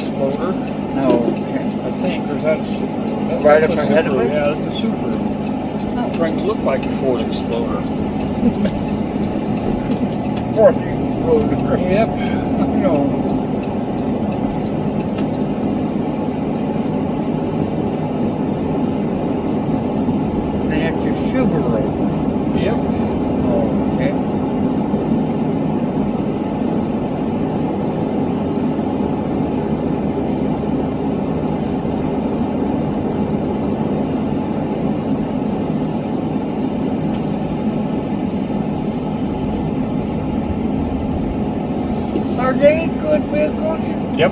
Exploder. Oh, okay. I think. Or is that a Subaru? That's Right up a ahead of Subaru. it? Yeah, that's a Subaru. Oh. Trying to look like a Ford Exploder. Ford Exploder. Yep. No. That's a Subaru. Yep. Oh, okay. Are they good vehicles? Yep.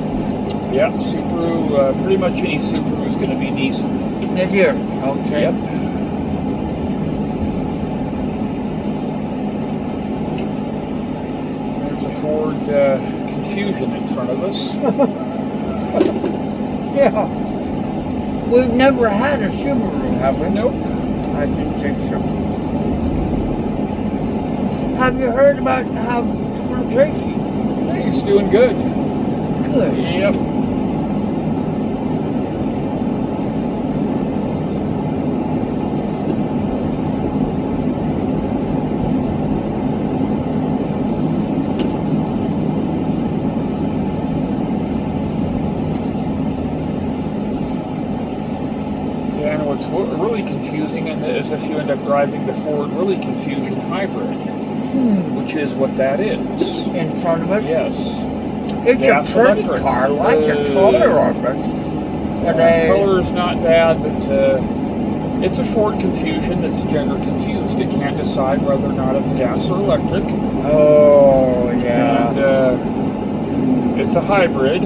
Yep. Subaru, pretty much any Subaru is going to be decent. They do. Okay. Yep. There's a Ford Confusion in front of us. Yeah. We've never had a Subaru, have we? Nope. I didn't think so. Have you heard about how Tracy? Hey, he's doing good. Good. Yep. Yeah, and what's really confusing is if you end up driving the Ford really Confusion Hybrid, which is what that is. In front of us? Yes. It's Gas a pretty electric. car. I like the color of it. The color is not bad, but it's a Ford Confusion that's gender confused. It can't decide whether or not it's gas or electric. Oh, yeah. And it's a hybrid.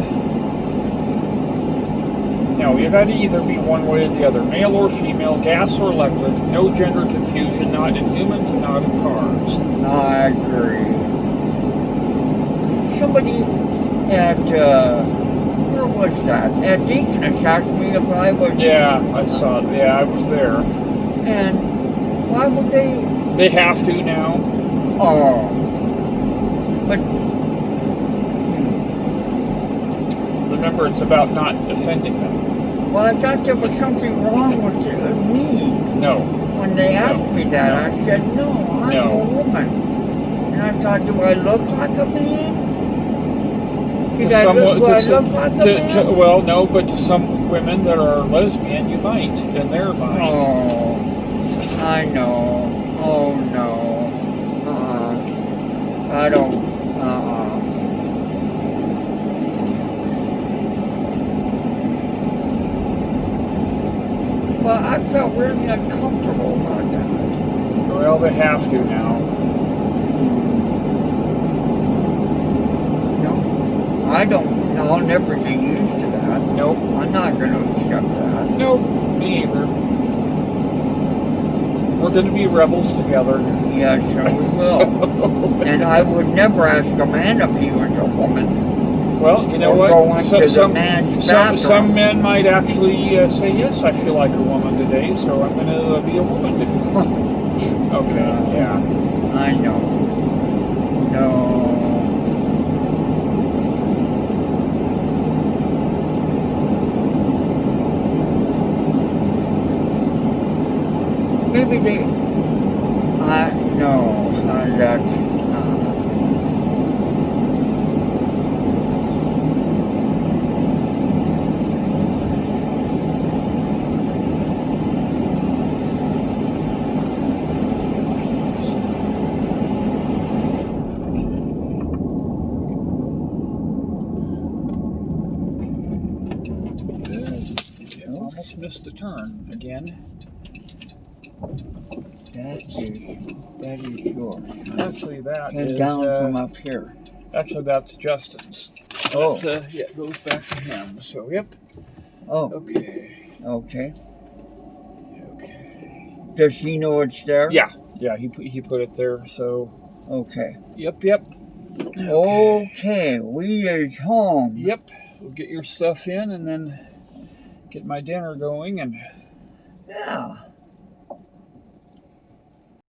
Now, you got to either be one way or the other, male or female, gas or electric, no gender confusion, not in humans and not in cars. I agree. Somebody at, where was that? At Deaconess asked me if I was... Yeah, I saw it. Yeah, I was there. And why would they... They have to now. Oh. But... Remember, it's about not offending them. Well, I thought there was something wrong with me. No. When they asked me that, I said, no, I'm a woman. And I thought, do I look like a man? Do I look like a man? Well, no, but to some women that are lesbian, you might, in their mind. Oh, I know. Oh, no. I don't. Well, I felt really uncomfortable about that. Well, they have to now. No, I don't. I'll never get used to that. Nope. I'm not going to accept that. Nope, me either. We're going to be rebels together. Yes, so we will. And I would never ask a man if he was a woman. Well, you know or what? Go into the man's bathroom. Some men might actually say, yes, I feel like a woman today, so I'm going to be a woman today. Okay, yeah. I know. No. Maybe they... no, that's... Almost missed the turn again. That is yours. Actually, that and is down from up here. Actually, that's Justin's. Oh, yeah, it goes back to him. So, yep. Oh, Okay. Okay. Okay. Does he know it's there? Yeah. Yeah. He put it there. So. Okay. Yep. Yep. Okay. We is home. Yep. We'll get your stuff in and then get my dinner going and. Yeah.